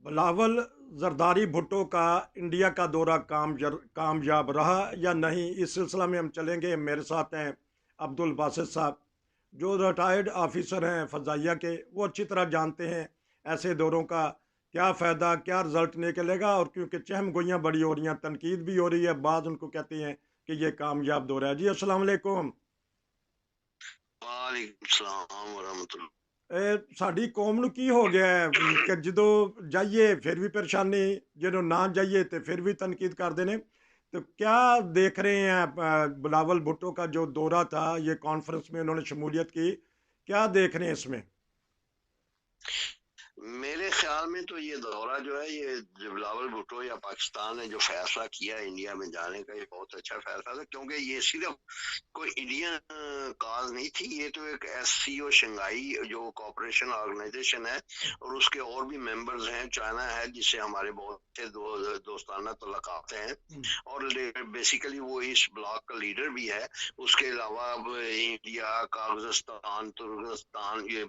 بلاول زرداری بھٹو کا انڈیا کا دورہ کامیاب رہا یا نہیں، اس سلسلہ میں ہم چلیں گے۔ میرے ساتھ ہیں عبد الباسط صاحب، جو ریٹائرڈ آفیسر ہیں فضائیہ کے، وہ اچھی طرح جانتے ہیں ایسے دوروں کا کیا فائدہ، کیا رزلٹ نکلے گا، اور کیونکہ چہم گوئیاں بڑی ہو رہی ہیں، تنقید بھی ہو رہی ہے، بعض ان کو کہتے ہیں کہ یہ کامیاب دورہ ہے۔ جی السلام علیکم۔ وعلیکم السلام ورحمۃ اللہ۔ ساری قوم نو کی ہو گیا ہے کہ جدو جائیے پھر بھی پریشانی، جدو نہ جائیے تو پھر بھی تنقید کر دینے۔ تو کیا دیکھ رہے ہیں بلاول بھٹو کا جو دورہ تھا، یہ کانفرنس میں انہوں نے شمولیت کی، کیا دیکھ رہے ہیں اس میں؟ میرے خیال میں تو یہ دورہ جو ہے، یہ بلاول بھٹو یا پاکستان نے جو فیصلہ کیا انڈیا میں جانے کا، یہ بہت اچھا فیصلہ تھا، کیونکہ یہ صرف کوئی انڈین کاز نہیں تھی، یہ تو ایک ایس سی او شنگھائی جو کوآپریشن آرگنائزیشن ہے، اور اس کے اور بھی ممبرز ہیں، چائنا ہے جس سے ہمارے بہت سے دوستانہ تعلقات ہیں، اور بیسیکلی وہ اس بلاک کا لیڈر بھی ہے۔ اس کے علاوہ انڈیا، کازخستان، ترکمانستان، یہ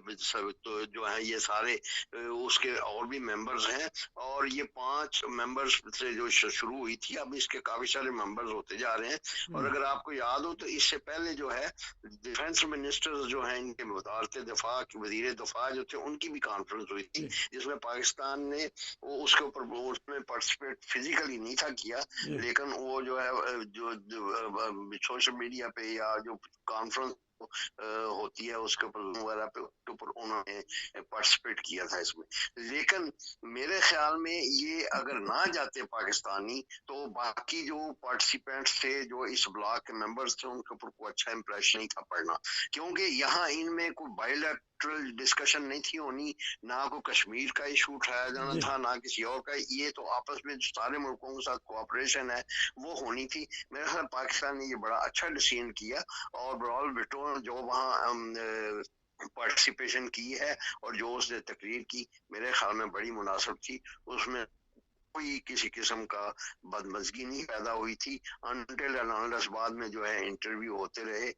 جو ہیں یہ سارے اس کے اور بھی ممبرز ہیں، اور یہ 5 ممبرز سے جو شروع ہوئی تھی، اب اس کے کافی سارے ممبرز ہوتے جا رہے ہیں۔ اور اگر آپ کو یاد ہو تو اس سے پہلے جو ہے ڈیفنس منسٹرز جو ہیں، ان کے وزارت دفاع کے وزیر دفاع جو تھے، ان کی بھی کانفرنس ہوئی تھی، جس میں پاکستان نے اس کے اوپر اس میں پارٹیسپیٹ فزیکلی نہیں تھا کیا، لیکن وہ جو ہے جو سوشل میڈیا پہ یا جو کانفرنس ہوتی ہے اس کے اوپر وغیرہ پہ، اس کے اوپر انہوں نے پارٹیسپیٹ کیا تھا اس میں۔ لیکن میرے خیال میں یہ اگر نہ جاتے پاکستانی، تو باقی جو پارٹیسپینٹس تھے، جو اس بلاک کے ممبرز تھے، ان کے اوپر کوئی اچھا امپریشن نہیں تھا پڑنا، کیونکہ یہاں ان میں کوئی بائیلیٹرل ڈسکشن نہیں تھی ہونی، نہ کوئی کشمیر کا ایشو اٹھایا جانا تھا، نہ کسی اور کا۔ یہ تو آپس میں سارے ملکوں کے ساتھ کوآپریشن ہے، وہ ہونی تھی۔ میرے خیال پاکستان نے یہ بڑا اچھا ڈیسیژن کیا، اور بلاول بھٹو جو وہاں پارٹیسپیشن کی ہے اور جو اس نے تقریر کی، میرے خیال میں بڑی مناسب تھی، اس میں کوئی کسی قسم کا بدمزگی نہیں پیدا ہوئی تھی، انٹل اینڈ انلیس بعد میں جو ہے انٹرویو ہوتے رہے۔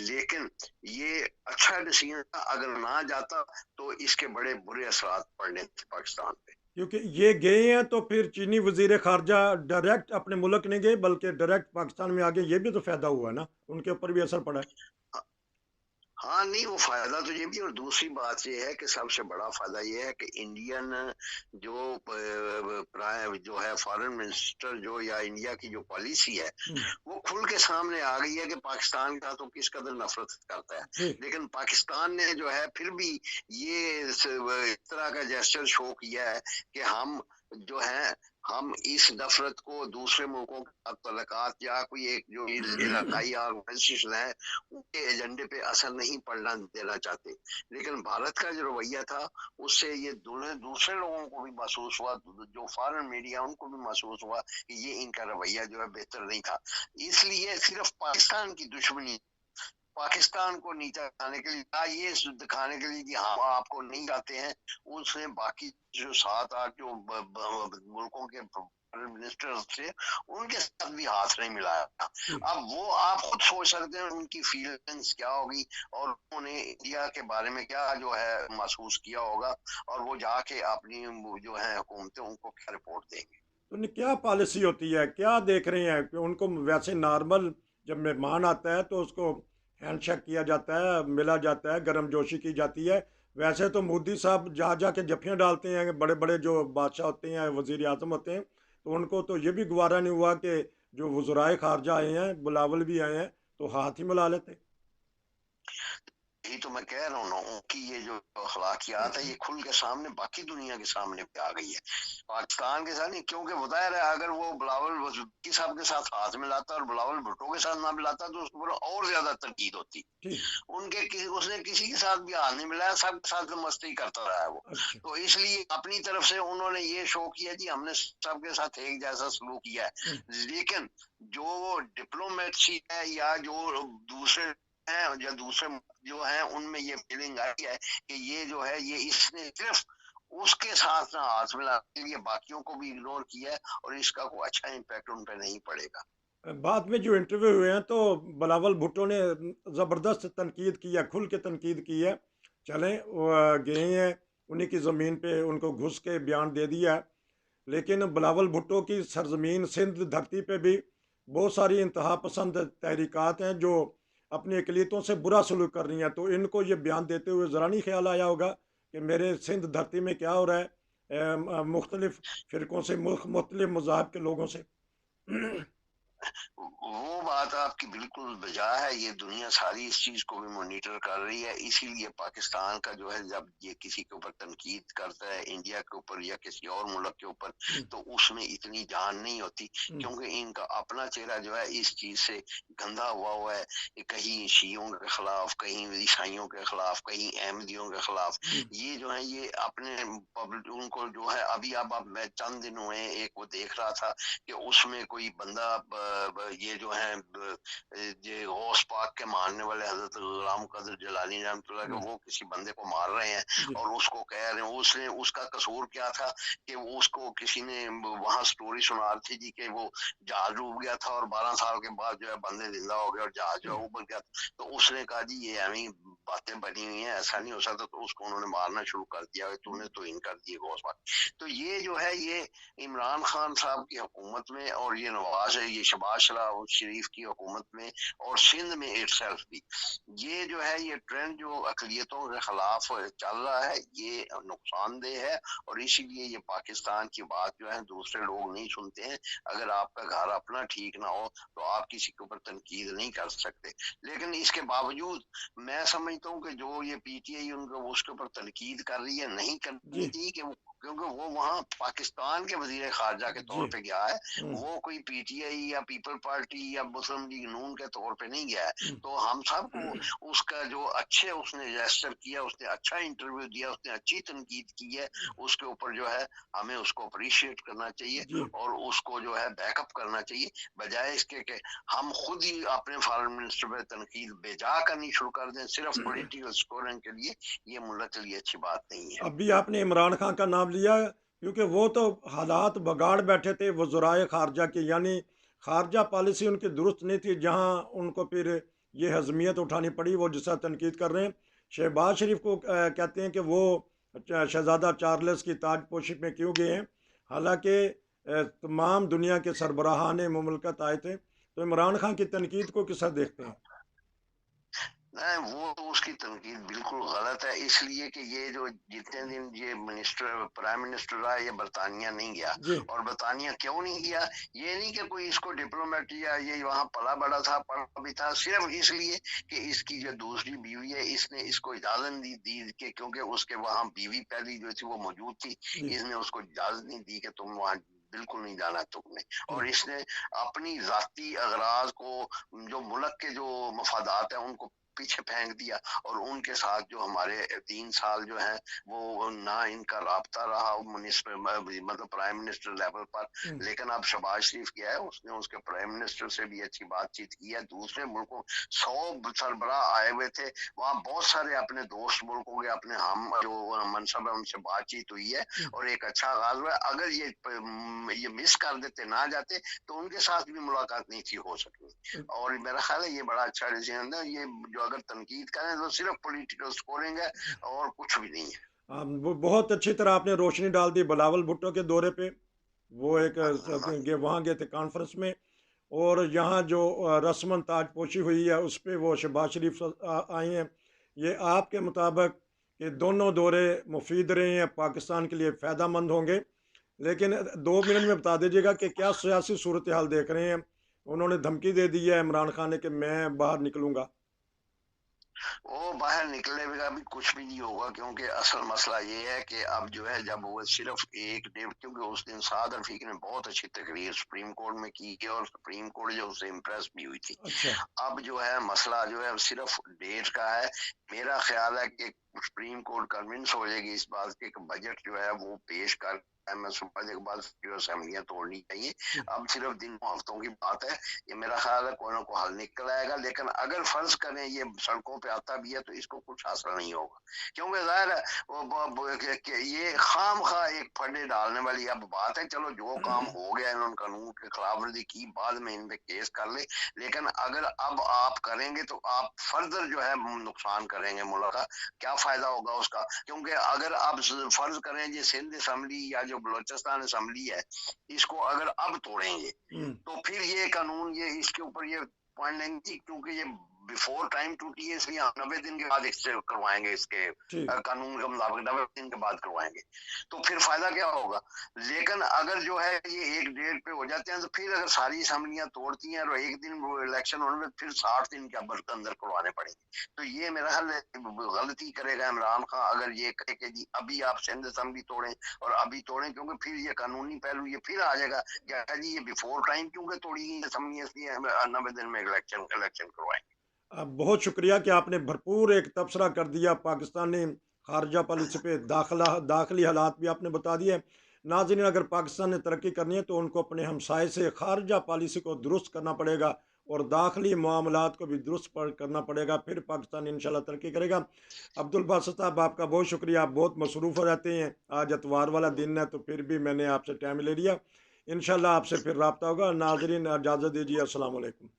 لیکن یہ اچھا ڈیسیژن تھا، اگر نہ جاتا تو اس کے بڑے برے اثرات پڑنے تھے پاکستان پہ، کیونکہ یہ گئے ہیں تو پھر چینی وزیر خارجہ ڈائریکٹ اپنے ملک نہیں گئے بلکہ ڈائریکٹ پاکستان میں آگے، یہ بھی تو فائدہ ہوا ہے نا، ان کے اوپر بھی اثر پڑا ہے۔ ہاں نہیں، وہ فائدہ تو یہ بھی، اور دوسری بات یہ ہے کہ سب سے بڑا فائدہ یہ ہے کہ انڈین جو جو ہے فارن منسٹر جو یا انڈیا کی جو پالیسی ہے، وہ کھل کے سامنے آ گئی ہے کہ پاکستان کا تو کس قدر نفرت کرتا ہے، لیکن پاکستان نے جو ہے پھر بھی یہ اس طرح کا جیسچر شو کیا ہے کہ ہم جو ہے، ہم اس نفرت کو دوسرے ملکوں کے تعلقات یا کوئی ایک جو علاقائی آرگنائزیشن ہے ان کے ایجنڈے پہ اثر نہیں پڑنا دینا چاہتے۔ لیکن بھارت کا جو رویہ تھا، اس سے یہ دوسرے لوگوں کو بھی محسوس ہوا، جو فارن میڈیا ان کو بھی محسوس ہوا کہ یہ ان کا رویہ جو ہے بہتر نہیں تھا۔ اس لیے صرف پاکستان کی دشمنی، پاکستان کو نیچا دکھانے کے لیے، یہ دکھانے کے لیے کہ ہم آپ کو نہیں جاتے ہیں، اس نے باقی جو 7-8 جو ملکوں کے منسٹر تھے، ان کے ساتھ بھی ہاتھ نہیں ملایا۔ اب وہ آپ خود سوچ سکتے ہیں ان کی فیلنگز کیا ہوگی، اور انہوں نے انڈیا کے بارے میں کیا جو ہے محسوس کیا ہوگا، اور وہ جا کے اپنی جو ہے حکومتیں ان کو کیا رپورٹ دیں گے۔ تو ان کیا پالیسی ہوتی ہے، کیا دیکھ رہے ہیں کہ ان کو ویسے نارمل جب مہمان آتا ہے تو اس کو ہینڈ شیک کیا جاتا ہے، ملا جاتا ہے، گرم جوشی کی جاتی ہے؟ ویسے تو مودی صاحب جا جا کے جفیاں ڈالتے ہیں، بڑے بڑے جو بادشاہ ہوتے ہیں، وزیر اعظم ہوتے ہیں، تو ان کو تو یہ بھی گوارا نہیں ہوا کہ جو وزرائے خارجہ آئے ہیں، بلاول بھی آئے ہیں، تو ہاتھ ہی ملا لیتے۔ یہی تو میں کہہ رہا ہوں نا، ان کی یہ جو اخلاقیات ہے، یہ کھل کے سامنے باقی دنیا کے سامنے پہ آ گئی ہے، پاکستان کے ساتھ نہیں، کیونکہ بتایا رہا اگر وہ بلاول وزیر صاحب کے ساتھ ہاتھ ملاتا اور بلاول بھٹو کے ساتھ نہ ملاتا تو اس پر اور زیادہ تنقید ہوتی۔ ان کے اس نے کسی کے ساتھ بھی ہاتھ نہیں ملایا، سب کے ساتھ مستی کرتا رہا ہے وہ، تو اس لیے اپنی طرف سے انہوں نے یہ شو کیا جی ہم نے سب کے ساتھ ایک جیسا سلوک کیا ہے۔ لیکن جو ڈپلومیسی ہے یا جو دوسرے ہیں یا دوسرے جو ہیں، ان میں یہ فیلنگ آئی ہے کہ یہ جو ہے یہ اس نے صرف اس کے ساتھ نہ ہاتھ ملا کے لیے باقیوں کو بھی اگنور کیا ہے، اور اس کا کوئی اچھا امپیکٹ ان پہ نہیں پڑے گا۔ بعد میں جو انٹرویو ہوئے ہیں تو بلاول بھٹو نے زبردست تنقید کی ہے، کھل کے تنقید کی ہے۔ چلیں وہ گئے ہیں उन्हीं की ज़मीन पे उनको घुस के बयान दे दिया है। लेकिन बिलावल भुट्टो की सरजमीन सिंध धरती पे भी बहुत सारी इंतहा पसंद तहरीकात हैं जो अपनी अकलीतों से बुरा सलूक कर रही हैं। तो इनको ये बयान देते हुए ज़रा नहीं ख्याल आया होगा कि मेरे सिंध धरती में क्या हो रहा है मुख्तलिफ फ़िरक़ों से, मुख्तलिफ मज़ाहब के लोगों से। वो बात आपकी बिल्कुल बजा है, ये दुनिया सारी इस चीज को भी मॉनिटर कर रही है। इसीलिए पाकिस्तान का जो है जब ये किसी के ऊपर तनकीद करता है, इंडिया के ऊपर या किसी और मुल्क के ऊपर, तो उसमें इतनी जान नहीं होती, क्योंकि इनका अपना चेहरा जो है इस चीज से गंदा हुआ है। कहीं शियों के खिलाफ, कहीं ईसाइयों के खिलाफ, कहीं अहमदियों के खिलाफ। ये जो है ये अपने पब्लिक उनको जो है अभी अब मैं चंद दिन हुए एक वो देख रहा था कि उसमें कोई बंदा ये जो है ये गौस पाक के मानने वाले हजरत गुलाम कदर जलानी रहमतुल्लाह के, वो किसी बंदे को मार रहे हैं जी। और उसको कह रहे हैं उसने उसका कसूर क्या था कि वो उसको किसी ने वहां स्टोरी सुना रही थी जी कि वो जहाज डूब गया था और 12 साल के बाद जो है बंदे जिंदा हो गए और जहाज जो है ऊपर गया। तो उसने कहा जी ये हमें बातें बनी हुई हैं, ऐसा नहीं हो सकता। तो उसको उन्होंने मारना शुरू कर दिया, तूने तो इन कर दिए गौस पाक। तो ये जो है ये इमरान खान साहब की हुकूमत में और ये नवाज है, ये शहबाज शरीफ की हुकूमत में और सिंध में इटसेल्फ भी, ये जो है ये ट्रेंड जो अकलियतों के खिलाफ चल रहा है ये नुकसानदेह है। और इसीलिए ये पाकिस्तान की बात जो है दूसरे लोग नहीं सुनते हैं। अगर आपका घर अपना ठीक ना हो तो आप किसी के ऊपर तनकीद नहीं कर सकते। लेकिन इसके बावजूद मैं समझता हूँ कि जो ये पीटीआई उनको उसके ऊपर तनकीद कर रही है, नहीं करनी जी। चाहिए कि क्योंकि वो वहाँ पाकिस्तान के वजीर खारजा के तौर जी। पे गया है, वो कोई पीटीआई या पीपल पार्टी या मुस्लिम लीग नून के तौर पे नहीं गया है। तो हम सबको उसका जो अच्छे उसने जेस्चर किया, उसने अच्छा इंटरव्यू दिया, उसने अच्छी तनकीद की है, उसके ऊपर जो है हमें उसको अप्रिशिएट करना चाहिए जी। और उसको जो है बैकअप करना चाहिए, बजाय इसके कि हम खुद ही अपने फॉरेन मिनिस्टर पर तनकीद बेजा करनी शुरू कर दें सिर्फ पॉलिटिकल स्कोरिंग के लिए। ये मुल्क के लिए अच्छी बात नहीं है। अभी आपने इमरान खान का नाम लिया क्योंकि वो तो हालात बगाड़ बैठे थे वज़राए ख़ारजा की, यानी ख़ारजा पॉलिसी उनकी दुरुस्त नहीं थी, जहाँ उनको फिर ये हज़मियत उठानी पड़ी वो जिसका तनकीद कर रहे हैं। शहबाज शरीफ को कहते हैं कि वो शहज़ादा चार्ल्स की ताजपोशी में क्यों गए हैं, हालांकि तमाम दुनिया के सरबराहान मुमलकत आए थे। तो इमरान खान की तनकीद को किस तरह देखते हैं? नहीं, वो तो उसकी तनकीद बिल्कुल गलत है, इसलिए कि ये जो जितने दिन ये प्राइम मिनिस्टर रहा ये बरतानिया नहीं गया। जी। और बरतानिया क्यों नहीं गया? ये नहीं कि कोई इसको डिप्लोमेट या ये वहाँ पला बड़ा था, पढ़ा भी था, सिर्फ इसलिए कि इसकी जो दूसरी बीवी है इसने इसको इजाजत दी कि क्योंकि उसके वहाँ बीवी पहली जो थी वो मौजूद थी, जी। इसने उसको इजाजत नहीं दी कि तुम वहाँ बिल्कुल नहीं जाना तुमने। जी। और इसने अपनी जाती अगराज को, जो मुल्क के जो मफादात है उनको पीछे फेंक दिया। और उनके साथ जो हमारे 3 साल जो है वो ना इनका राब्ता रहा मतलब प्राइम मिनिस्टर लेवल पर। लेकिन अब शहबाज शरीफ क्या है, उसने उसके प्राइम मिनिस्टर से भी अच्छी बातचीत की है। दूसरे मुल्कों 100 सरबराह आए हुए थे, वहाँ बहुत सारे अपने दोस्त मुल्कों के अपने हम जो मनसब है उनसे बातचीत हुई है और एक अच्छा आगाज हुआ है। अगर ये मिस कर देते, ना जाते, तो उनके साथ भी मुलाकात नहीं थी हो सकती। और मेरा ख्याल है ये बड़ा अच्छा डिसीजन है। ये जो अगर तनकीद करें तो सिर्फ पॉलिटिकल स्कोरिंग है और कुछ भी नहीं है। वो बहुत अच्छी तरह आपने रोशनी डाल दी बिलावल भुट्टो के दौरे पे। वो एक वहाँ गए थे कॉन्फ्रेंस में, और यहाँ जो रस्मन ताजपोशी हुई है उस पर वो शहबाज शरीफ आई हैं। ये आपके मुताबिक ये दोनों दौरे मुफीद रहे हैं, पाकिस्तान के लिए फ़ायदा मंद होंगे? लेकिन 2 मिनट में बता दीजिएगा कि क्या सियासी सूरत हाल देख रहे हैं? उन्होंने धमकी दे दी है इमरान खान ने कि मैं बाहर निकलूँगा। वो बाहर निकलने का भी कुछ भी नहीं होगा, क्योंकि असल मसला ये है कि अब जो है जब वो सिर्फ एक डे, क्योंकि उस दिन साद रफीक ने बहुत अच्छी तकरीर सुप्रीम कोर्ट में की है और सुप्रीम कोर्ट जो उससे इम्प्रेस भी हुई थी। अच्छा। अब जो है मसला जो है सिर्फ डेट का है। मेरा ख्याल है कि सुप्रीम कोर्ट कन्विंस हो जाएगी इस बात के कि बजट जो है वो पेश कर मैं समझने के बाद जो असम्बलियां तोड़नी चाहिए। अब सिर्फ दिनों हफ्तों की बात है, ये मेरा ख्याल है कोई ना कोई हल निकल आएगा। लेकिन अगर फर्ज करें ये सड़कों पे आता भी है तो इसको कुछ हासिल नहीं होगा, क्योंकि जाहिर है ये खाम खा एक फंडे डालने वाली अब बात है। चलो जो काम हो गया इन्होंने कानून के खिलाफ वर्जी की, बाद में इन पे केस कर ले, लेकिन अगर अब आप करेंगे तो आप फर्दर जो है नुकसान करेंगे मुल्क का। क्या फायदा होगा उसका? क्योंकि अगर आप फर्ज करें ये सिंध असम्बली या जो बलोचिस्तान असम्बली है, इसको अगर अब तोड़ेंगे तो फिर ये कानून ये इसके ऊपर ये पॉइंट नहीं, क्योंकि ये बिफोर टाइम टूटी है, इसलिए 90 दिन के बाद इससे करवाएंगे, इसके कानून के मुताबिक 90 दिन के बाद करवाएंगे, तो फिर फायदा क्या होगा? लेकिन अगर जो है ये एक डेट पे हो जाते हैं तो फिर अगर सारी असम्बलियां तोड़ती हैं और एक दिन वो इलेक्शन होने में फिर 60 दिन के अंदर करवाने पड़ेंगे, तो ये मेरा ख्याल गलती करेगा इमरान खान अगर ये कहे कि जी अभी आप सिंध असम्बली तोड़ें और अभी तोड़ें, क्योंकि फिर ये कानूनी पहलू ये फिर आ जाएगा क्या जी ये बिफोर टाइम क्योंकि तोड़ी गई असम्बली, इसलिए 90 दिन में इलेक्शन करवाएंगे। बहुत शुक्रिया कि आपने भरपूर एक तबसरा कर दिया पाकिस्तानी खारजा पॉलिसी पे, दाखिली हालात भी आपने बता दिए। नाज़रीन, अगर पाकिस्तान ने तरक्की करनी है तो उनको अपने हमसाए से खारजा पॉलिसी को दुरुस्त करना पड़ेगा और दाखिली मामलात को भी दुरुस्त करना पड़ेगा, फिर पाकिस्तान इंशाल्लाह तरक्की करेगा। अब्दुल बासित साहब, आपका बहुत शुक्रिया, आप बहुत मसरूफ़ रहते हैं। आज इतवार वाला दिन है तो फिर भी मैंने आपसे टाइम ले लिया। इंशाल्लाह आपसे फिर रब्ता होगा। नाज़रीन, इजाज़त दीजिए, अस्सलाम वालेकुम।